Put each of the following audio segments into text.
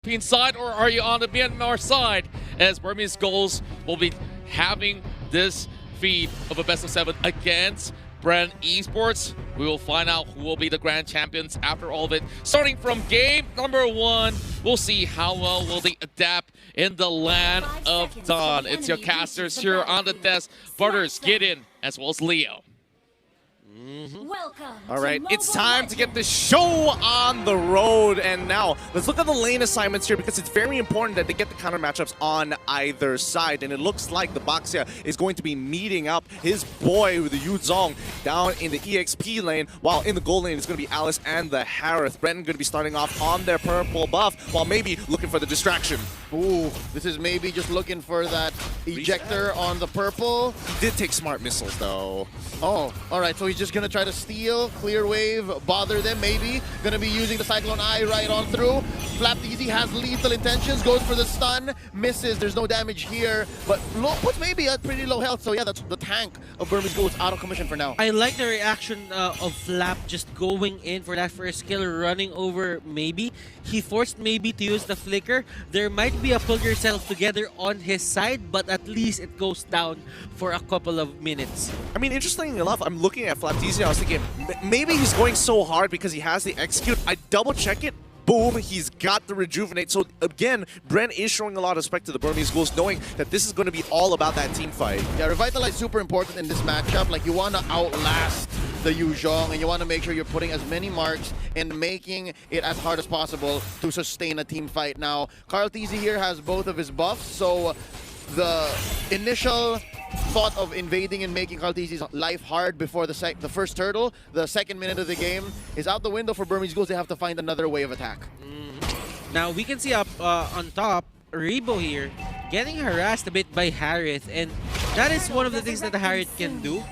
Philippine side, or are you on the Myanmar side? As Burmese Ghouls will be having this feed of a best of 7 against Bren Esports. We will find out who will be the grand champions after all of it. Starting from game number 1, we'll see how well will they adapt in the land of Dawn. It's your casters here on the desk. Butters, get in, as well as Leo. All right, it's time to get the show on the road. And now, let's look at the lane assignments here because it's very important that they get the counter matchups on either side. And it looks like the Baxia is going to be meeting up his boy with the Yu Zong down in the EXP lane, while in the gold lane it's going to be Alice and the Harith. Bren going to be starting off on their purple buff while maybe looking for the distraction. Ooh, this is maybe just looking for that ejector on the purple. He did take smart missiles though. Oh, all right, so he's just going to try to steal, clear wave, bother them maybe. Going to be using the Cyclone Eye right on through. Flapteasy has lethal intentions, goes for the stun, misses. There's no damage here, but puts maybe at pretty low health. So yeah, that's the tank of Burmese Ghouls out of commission for now. I like the reaction of Flap just going in for that first kill, running over maybe. He forced maybe to use the flicker. There might be a pull yourself together on his side, but at least it goes down for a couple of minutes. I mean, interestingly enough, I'm looking at Flapteasy, I was thinking, maybe he's going so hard because he has the execute. I double check it. Boom, he's got the rejuvenate. So again, Bren is showing a lot of respect to the Burmese Ghouls, knowing that this is going to be all about that team fight. Yeah, Revitalize super important in this matchup. Like, you want to outlast the Yu Zhong, and you want to make sure you're putting as many marks and making it as hard as possible to sustain a team fight. Now, Flapteasy here has both of his buffs, so the initial thought of invading and making Flapteasy's life hard before the first turtle, the second minute of the game, is out the window for Burmese Ghouls. They have to find another way of attack. Now we can see up on top, Rebo here getting harassed a bit by Harith, and that is one of the things that the Harith can do.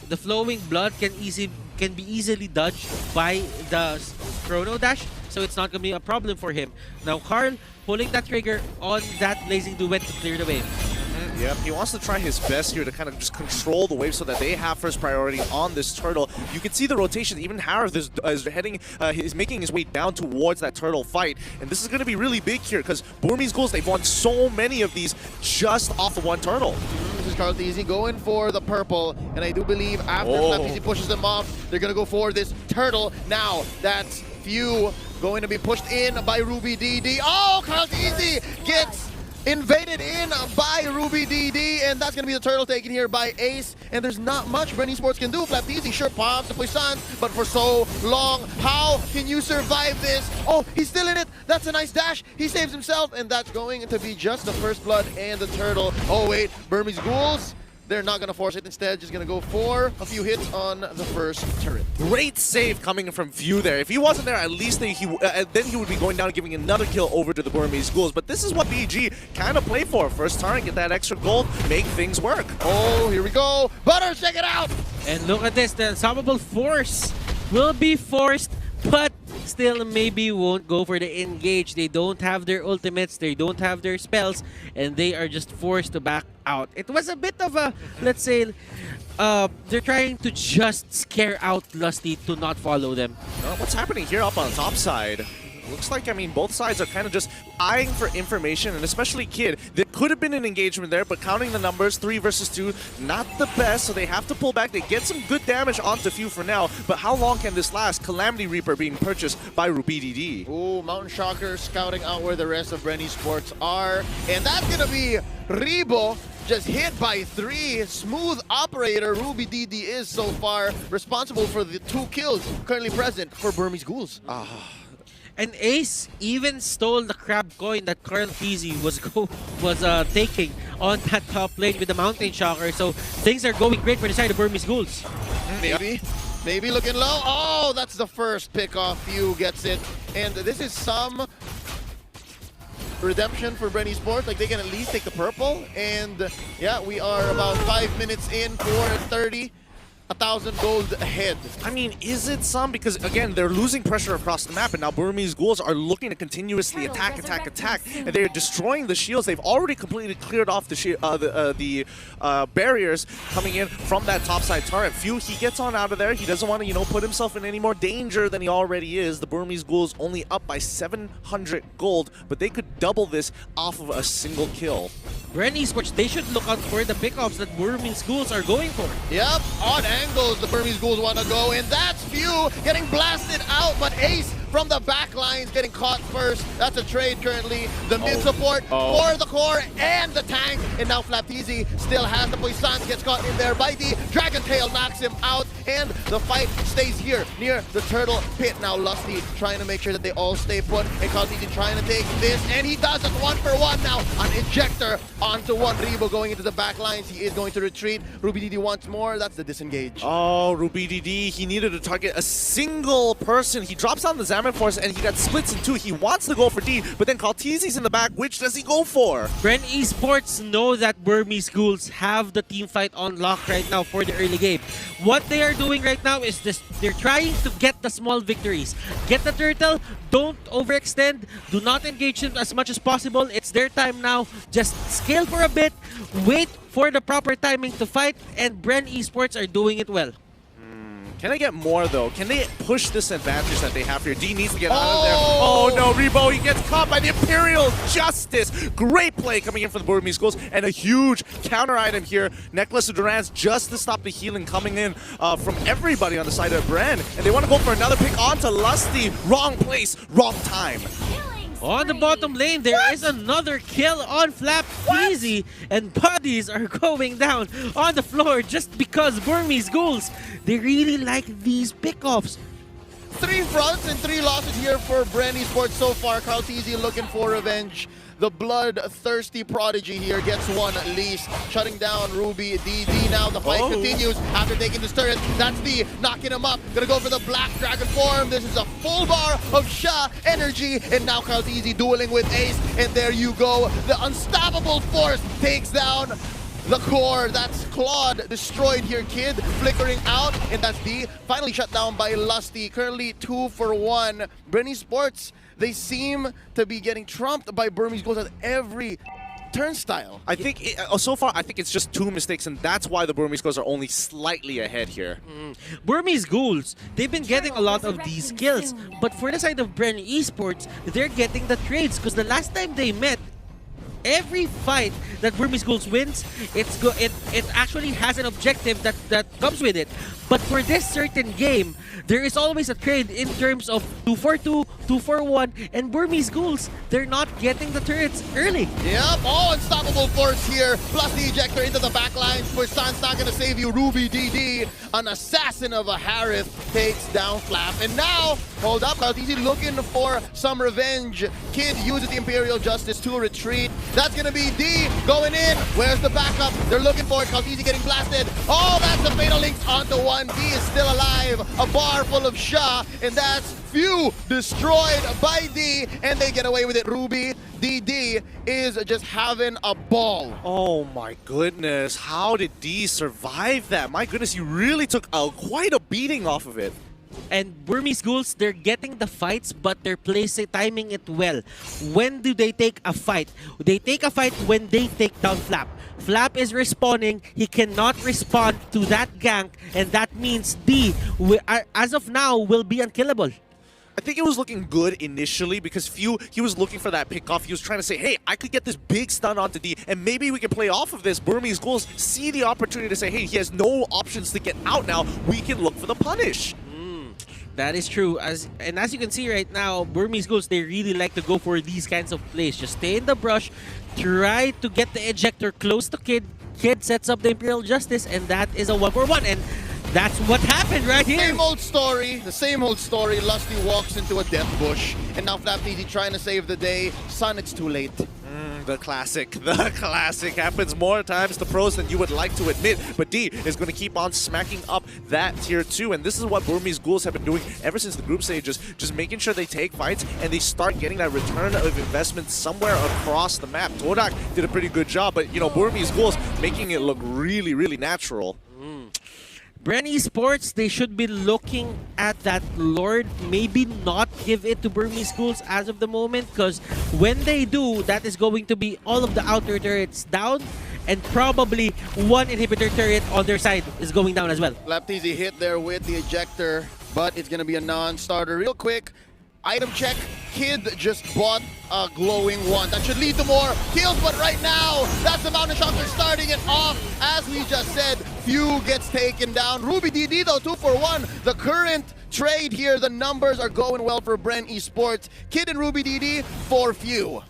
The flowing blood can be easily dodged by the chrono dash, so it's not gonna be a problem for him. Now Carl pulling that trigger on that blazing duet to clear the wave. Yep, he wants to try his best here to kind of just control the wave so that they have first priority on this turtle. You can see the rotation. Even Harith is making his way down towards that turtle fight. And this is going to be really big here because Burmese Ghouls, they've won so many of these just off of one turtle. This is Flapteasy going for the purple, and I do believe after Flapteasy pushes them off, they're going to go for this turtle. Now, that's Few going to be pushed in by Ruby DD. Oh, Flapteasy gets invaded in by Ruby DD, and that's going to be the turtle taken here by Ace, and there's not much Bren Esports can do. Flapteasy sure pops the Puissance, but for so long, how can you survive this? Oh, he's still in it. That's a nice dash. He saves himself, and that's going to be just the first blood and the turtle. Oh wait, Burmese Ghouls, they're not going to force it. Instead, just going to go for a few hits on the first turret. Great save coming from Few there. If he wasn't there, at least then he would be going down and giving another kill over to the Burmese Ghouls. But this is what BG kind of play for. First turn, get that extra gold, make things work. Oh, here we go. Butters, check it out. And look at this, the unstoppable force will be forced, but still maybe won't go for the engage. They don't have their ultimates, they don't have their spells, and they are just forced to back out. It was a bit of a, let's say, they're trying to just scare out Lusty to not follow them. What's happening here up on the top side? Looks like, I mean, both sides are kind of just eyeing for information, and especially Kid. There could have been an engagement there, but counting the numbers, 3 versus 2, not the best, so they have to pull back. They get some good damage onto Few for now, but how long can this last? Calamity Reaper being purchased by Ruby DD. Ooh, Mountain Shocker scouting out where the rest of Bren Esports are, and that's going to be Rebo. Just hit by 3. Smooth operator. Ruby DD is so far responsible for the 2 kills currently present for Burmese Ghouls. And Ace even stole the crab coin that Flapteasy was taking on that top lane with the Mountain Shocker. So things are going great for the side of Burmese Ghouls. Maybe looking low. Oh, that's the first pick off. Few gets it. And this is some redemption for Bren Esports. Like, they can at least take the purple. And yeah, we are about 5 minutes in, 4:30. 1,000 gold ahead. I mean, is it some? Because again, they're losing pressure across the map, and now Burmese Ghouls are looking to continuously attack, and they're destroying the shields. They've already completely cleared off the barriers coming in from that topside turret. Few, he gets on out of there. He doesn't want to, put himself in any more danger than he already is. The Burmese Ghouls only up by 700 gold, but they could double this off of a single kill. Bren Esports, they should look out for the pickoffs that Burmese Ghouls are going for. Yep, on angles, the Burmese Ghouls want to go, and that's Few getting blasted out, but Ace from the back lines getting caught first. That's a trade currently. The mid support for the core and the tank, and now Flapteezy still has the Poisson, gets caught in there by the Dragon Tail, knocks him out, and the fight stays here near the turtle pit. Now Lusty trying to make sure that they all stay put, and Kaltiti trying to take this, and he does it 1-for-1 now on Ejector onto one. Rebo going into the back lines. He is going to retreat. RubyDD once more. That's the disengage. Oh, RubyDD, he needed to target a single person. He drops down the Zaman Force and he got splits in two. He wants to go for D, but then Kaltizi's in the back. Which does he go for? Bren Esports know that Burmese Ghouls have the team fight on lock right now for the early game. What they are doing right now is this: they're trying to get the small victories. Get the turtle, don't overextend, do not engage him as much as possible. It's their time now. Just scale for a bit, wait for the proper timing to fight, and Bren Esports are doing it well. Can they get more, though? Can they push this advantage that they have here? D needs to get out of there. Oh, no, Rebo, he gets caught by the Imperial Justice. Great play coming in for the Burmese Ghouls, and a huge counter item here. Necklace of Durans just to stop the healing coming in from everybody on the side of Bren. And they want to go for another pick onto Lusty. Wrong place, wrong time. On the bottom lane, there is another kill on Flapteezy, and bodies are going down on the floor just because Burmese Ghouls, they really like these pickoffs. 3 fronts and 3 losses here for Bren Esports so far. Kaltizi looking for revenge. The bloodthirsty prodigy here gets one at least, shutting down RubyDD. Now the fight continues after taking this turret. That's D knocking him up. Gonna go for the Black Dragon form. This is a full bar of Sha energy, and now Kaltizi dueling with Ace. And there you go. The unstoppable force takes down the core. That's Claude destroyed here, Kid flickering out, and that's D finally shut down by Lusty. Currently 2-for-1. Bren Esports, they seem to be getting trumped by Burmese Ghouls at every turnstile. I think, so far, I think it's just 2 mistakes, and that's why the Burmese Ghouls are only slightly ahead here. Burmese Ghouls, they've been getting a lot of these kills, but for the side of Bren Esports, they're getting the trades, because the last time they met, every fight that Burmese Ghouls wins, it actually has an objective that comes with it. But for this certain game, there is always a trade in terms of 2-for-2, 2-for-1, and Burmese Ghouls, they're not getting the turrets early. Yep, unstoppable force here, plus the ejector into the back lines. Poisson's not gonna save you. RubyDD, an assassin of a Harith, takes down Flap. And now, hold up, Kaltizi looking for some revenge. Kid uses the Imperial Justice to retreat. That's gonna be D going in. Where's the backup? They're looking for it. Kaltizi getting blasted. Oh, that's the Fatal Links onto one. D is still alive. A bar full of Sha, and that's Few destroyed by D, and they get away with it. RubyDD is just having a ball. Oh my goodness, how did D survive that? My goodness, he really took quite a beating off of it. And Burmese Ghouls, they're getting the fights, but they're timing it well. When do they take a fight? They take a fight when they take down Flap. Flap is respawning. He cannot respond to that gank, and that means D, as of now, will be unkillable. I think it was looking good initially because Few, he was looking for that pick off. He was trying to say, hey, I could get this big stun onto D, and maybe we can play off of this. Burmese Ghouls see the opportunity to say, hey, he has no options to get out now. We can look for the punish. That is true. As you can see right now, Burmese Ghouls, they really like to go for these kinds of plays. Just stay in the brush, try to get the ejector close to Kid. Kid sets up the Imperial Justice, and that is a 1-for-1. And that's what happened right here. Same old story, the same old story. Lusty walks into a death bush, and now Flapteezy trying to save the day. Son, it's too late. The classic happens more times to pros than you would like to admit, but D is going to keep on smacking up that tier 2, and this is what Burmese Ghouls have been doing ever since the group stages, just making sure they take fights and they start getting that return of investment somewhere across the map. Todak did a pretty good job, but Burmese Ghouls making it look really, really natural. Bren Esports, they should be looking at that Lord, maybe not give it to Burmese Ghouls as of the moment, because when they do, that is going to be all of the outer turrets down, and probably one inhibitor turret on their side is going down as well. Laptizi hit there with the ejector, but it's gonna be a non-starter. Real quick, item check. Kid just bought a glowing one. That should lead to more kills, but right now, that's the Mountain Shocker starting it off. As we just said, Few gets taken down. Ruby DD though, 2 for 1. The current trade here, the numbers are going well for Bren Esports. Kid and Ruby DD for Few.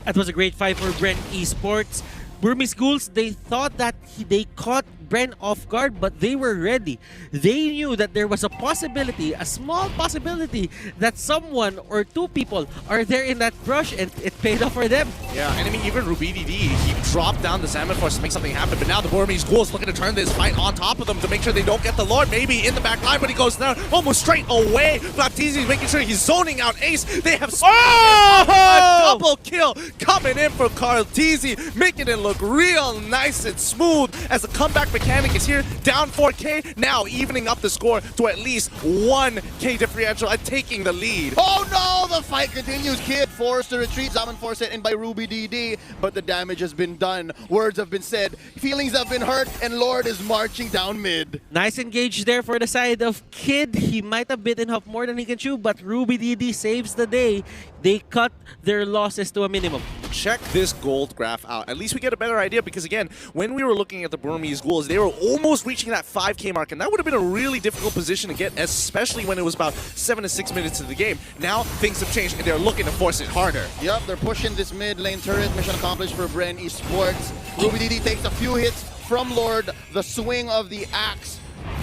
That was a great fight for Bren Esports. Burmese Ghouls, they thought that they caught Bren off guard, but they were ready. They knew that there was a possibility, a small possibility, that someone or two people are there in that brush, and it paid off for them. Yeah, and I mean, even Ruby DD, he dropped down the Salmon Force to make something happen, but now the Burmese Ghouls looking to turn this fight on top of them to make sure they don't get the Lord, maybe in the back line, but he goes down almost straight away. Baptiste making sure he's zoning out Ace. They have a double kill coming in for Carl Teasy, making it look real nice and smooth as the comeback mechanic is here, down 4K, now evening up the score to at least 1K differential and taking the lead. Oh no, the fight continues. Kid forced to retreat. Zaman forced it in by Ruby DD, but the damage has been done. Words have been said, feelings have been hurt, and Lord is marching down mid. Nice engage there for the side of Kid. He might have bitten off more than he can chew, but Ruby DD saves the day. They cut their losses to a minimum. Check this gold graph out. At least we get a better idea, because again, when we were looking at the Burmese Ghouls, they were almost reaching that 5K mark, and that would have been a really difficult position to get, especially when it was about 7 to 6 minutes of the game. Now things have changed, and they're looking to force it harder. Yep, they're pushing this mid lane turret. Mission accomplished for Bren Esports. Ruby DD takes a few hits from Lord. The swing of the axe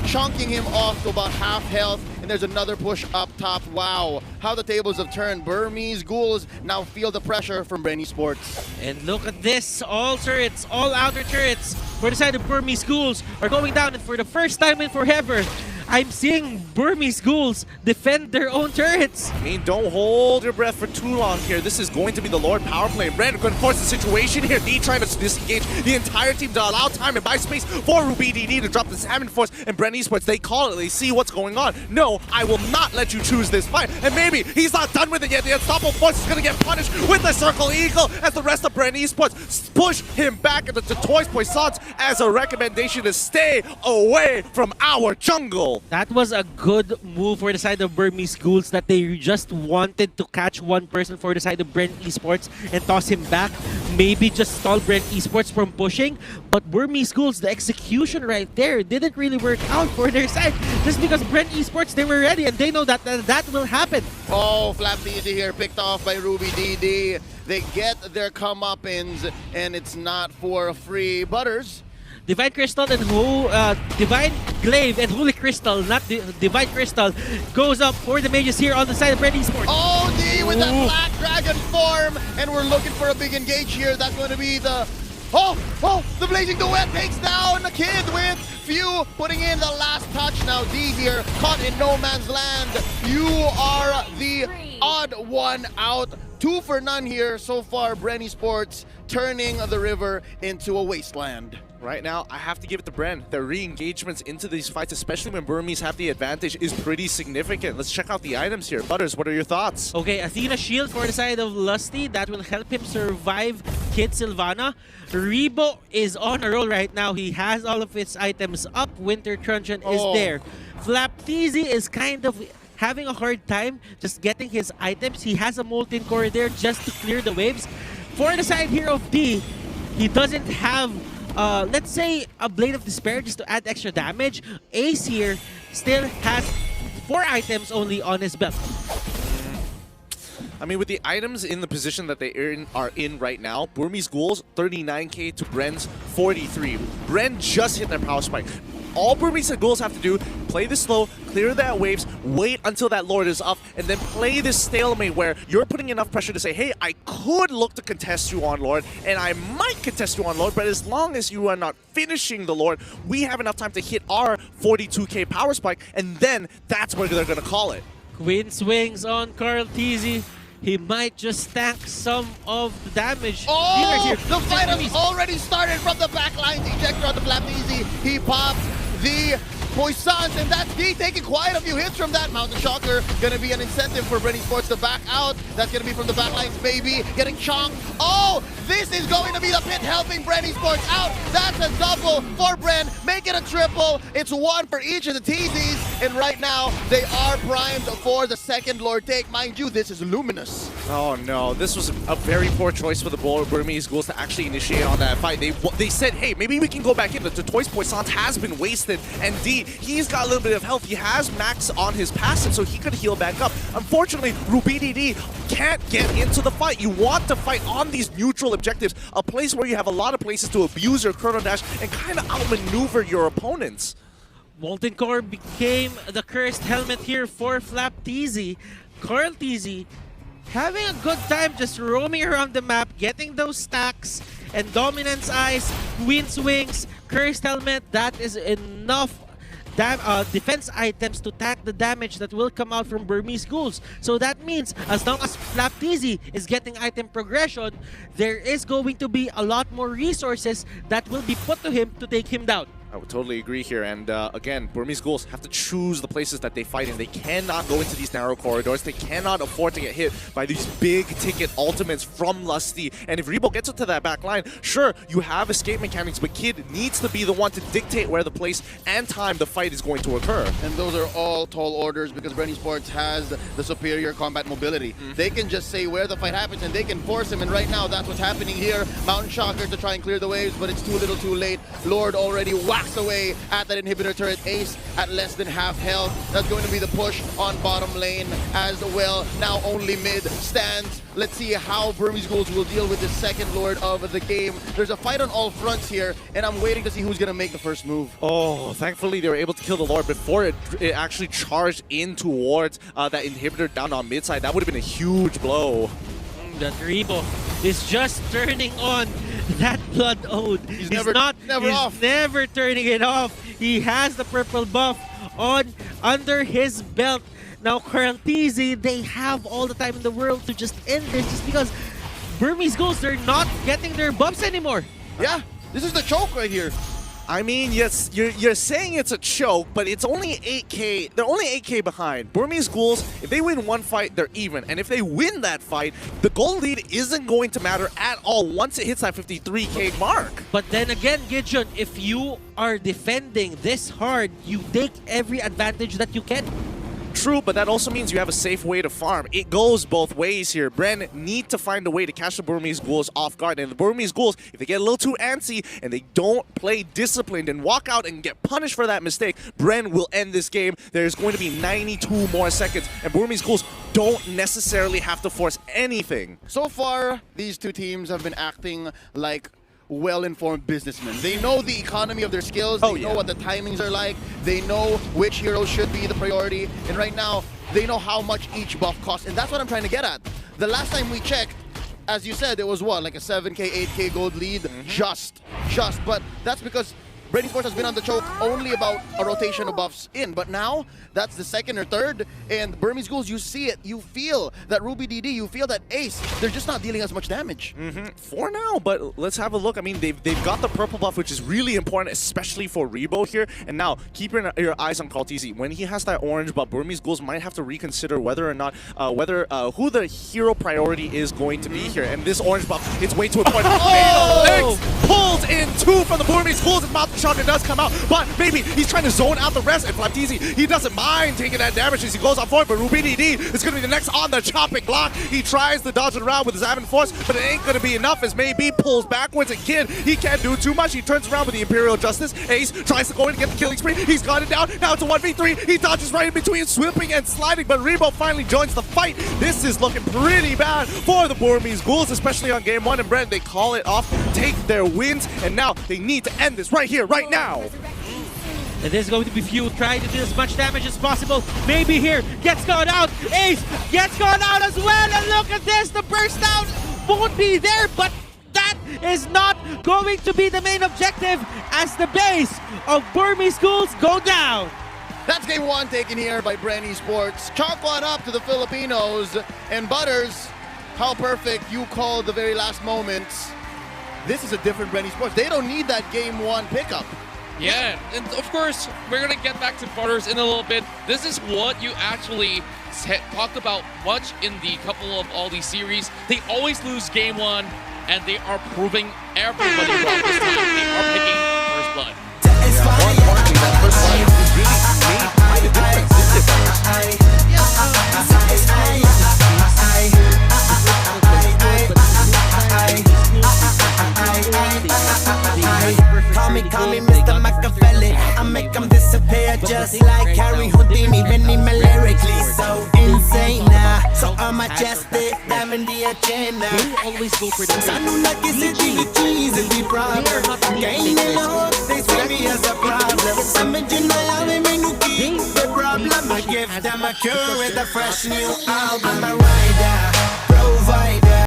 chunking him off to about half health, and there's another push up top. Wow, how the tables have turned. Burmese Ghouls now feel the pressure from Bren Esports. And look at this, all turrets, all outer turrets for the side of Burmese Ghouls are going down, and for the first time in forever, I'm seeing Burmese Ghouls defend their own turrets. I mean, don't hold your breath for too long here. This is going to be the Lord power play. Bren going to force the situation here. D trying to disengage the entire team to allow time and buy space for Ruby DD to drop the Salmon Force. And Bren Esports, they call it. They see what's going on. No, I will not let you choose this fight. And maybe he's not done with it yet. The Unstoppable Force is going to get punished with the Circle Eagle as the rest of Bren Esports push him back into the Toys Poissons as a recommendation to stay away from our jungle. That was a good move for the side of Burmese Ghouls, that they just wanted to catch one person for the side of Bren Esports and toss him back. Maybe just stall Bren Esports from pushing. But Burmese Ghouls, the execution right there didn't really work out for their side. Just because Bren Esports, they were ready and they know that that will happen. Oh, Flapteasy here picked off by Ruby DD. They get their comeuppance, and it's not for free. Butters. Divine Crystal and Divine Glaive and Holy Crystal, not Divine Crystal, goes up for the mages here on the side of Bren Esports. Oh, D with that Black Dragon form, and we're looking for a big engage here. That's going to be the... the Blazing Duet takes down the Kid with Few putting in the last touch. Now D here, caught in no man's land. You are the odd one out. 2 for none here so far. Bren Esports turning the river into a wasteland. Right now, I have to give it to Bren. Their re-engagements into these fights, especially when Burmese have the advantage, is pretty significant. Let's check out the items here. Butters, what are your thoughts? Okay, Athena Shield for the side of Lusty. That will help him survive Kid Sylvana. Rebo is on a roll right now. He has all of his items up. Winter Truncheon is there. Flapteasy is kind of having a hard time just getting his items. He has a Molten Core there just to clear the waves. For the side here of D, he doesn't have let's say a Blade of Despair just to add extra damage. Ace here still has 4 items only on his belt. I mean, with the items in the position that they are in right now, Burmese Ghouls 39k to Bren's 43. Bren just hit their power spike. All Burmese Ghouls have to do, play this slow, clear that waves, wait until that Lord is up, and then play this stalemate where you're putting enough pressure to say, hey, I could look to contest you on Lord, and I might contest you on Lord, but as long as you are not finishing the Lord, we have enough time to hit our 42k power spike, and then that's where they're going to call it. Queen swings on Carl Teasy. He might just tank some of the damage. Oh, the fight has already started from the back line. Ejector on the Flapteasy. He pops the Poissons, and that's D taking quite a few hits from that. Mountain Shocker gonna be an incentive for Bren Esports to back out. That's gonna be from the backlines, baby. Getting chonked. Oh, this is going to be the pit helping Bren Esports out. That's a double for Bren. Make it a triple. It's one for each of the TZs, and right now they are primed for the second Lord take. Mind you, this is Luminous. Oh no, this was a very poor choice for the Burmese Ghouls to actually initiate on that fight. They said, hey, maybe we can go back in. The Toys Poissons has been wasted, and D, he's got a little bit of health. He has max on his passive, so he could heal back up. Unfortunately, RubyDD can't get into the fight. You want to fight on these neutral objectives, a place where you have a lot of places to abuse your Chrono Dash and kind of outmaneuver your opponents. Molten Core became the cursed helmet here for Flap TZ. Carl TZ having a good time just roaming around the map, getting those stacks, and Dominance Eyes, Wind's Wings, Cursed Helmet. That is enough defense items to tank the damage that will come out from Burmese Ghouls. So that means as long as Flap TZ is getting item progression, there is going to be a lot more resources that will be put to him to take him down. I would totally agree here, and again, Burmese Ghouls have to choose the places that they fight in. They cannot go into these narrow corridors. They cannot afford to get hit by these big-ticket ultimates from Lusty. And if Rebo gets into that back line, sure, you have escape mechanics, but Kid needs to be the one to dictate where the place and time the fight is going to occur. And those are all tall orders because Bren Esports has the superior combat mobility. They can just say where the fight happens and they can force him, and right now that's what's happening here. Mountain Shocker to try and clear the waves, but it's too little too late. Lord already whacks away at that inhibitor turret. Ace at less than half health. That's going to be the push on bottom lane as well. Now only mid stands. Let's see how Burmese Ghouls will deal with the second Lord of the game. There's a fight on all fronts here, and I'm waiting to see who's going to make the first move. Oh, thankfully they were able to kill the Lord before it actually charged in towards that inhibitor down on mid side. That would have been a huge blow. That Rebo is just turning on that Blood Ode. He's never turning it off. He has the purple buff on under his belt. Now Carl TZ, they have all the time in the world to just end this just because Burmese Ghouls, they're not getting their buffs anymore. Yeah, this is the choke right here. I mean, yes, you're saying it's a choke, but it's only 8K. They're only 8K behind. Burmese Ghouls, if they win one fight, they're even. And if they win that fight, the goal lead isn't going to matter at all once it hits that 53K mark. But then again, Gideon, if you are defending this hard, you take every advantage that you can. True, but that also means you have a safe way to farm. It goes both ways here. Bren need to find a way to catch the Burmese Ghouls off guard. And the Burmese Ghouls, if they get a little too antsy and they don't play disciplined and walk out and get punished for that mistake, Bren will end this game. There's going to be 92 more seconds, and Burmese Ghouls don't necessarily have to force anything. So far, these two teams have been acting like well-informed businessmen. They know the economy of their skills, they know what the timings are like, they know which heroes should be the priority, and right now, they know how much each buff costs, and that's what I'm trying to get at. The last time we checked, as you said, it was what, like a 7K, 8K gold lead? Just, but that's because Bren Esports has been on the choke only about a rotation of buffs in, but now that's the second or third, and Burmese Ghouls, you see it, you feel that RubyDD, you feel that Ace, they're just not dealing as much damage. For now, but let's have a look. I mean, they've got the purple buff, which is really important, especially for Rebo here, and now keep your eyes on Carl TZ. When he has that orange buff, Burmese Ghouls might have to reconsider whether or not, who the hero priority is going to be here, and this orange buff, it's way too important. Fatal Legs pulls in two from the Burmese Ghouls, and Mountain Shocker does come out, but maybe he's trying to zone out the rest, and Flap TZ, he doesn't mind taking that damage as he goes on forward, but RubyDD is going to be the next on the chopping block. He tries to dodge it around with his Advent Force, but it ain't going to be enough as maybe pulls backwards, and Kid, he can't do too much. He turns around with the Imperial Justice. Ace tries to go in and get the killing spree. He's got it down. Now it's a 1v3. He dodges right in between, sweeping and sliding, but Rebo finally joins the fight. This is looking pretty bad for the Burmese Ghouls, especially on game one, and Bren, they call it off, take their wins, and now they need to end this right here, right now. And this is going to be Few trying to do as much damage as possible. Maybe here, gets gone out. Ace gets gone out as well. And look at this, the burst down won't be there, but that is not going to be the main objective as the base of Burmese Ghouls go down. That's game one taken here by Bren Esports. Chalk one up to the Filipinos. And Butters, how perfect you called the very last moments. This is a different Bren Esports. They don't need that game one pickup. Yeah, and of course, we're going to get back to quarters in a little bit. This is what you actually talked about much in the couple of all these series. They always lose game 1, and they are proving everybody wrong this time. They are picking first blood. More importantly, that first blood has really made quite a difference, didn't it, Call me Mr. Machiavelli. I make them disappear just like Harry Houdini. Benny me lyrically so insane now. So I'm majestic, having the agenda. Always go for the I know like it's a cheese and the problem. Gain the love, they see me as a problem. Some original me no keep the problem. I give them a cure with a fresh new album. I'm a rider, provider.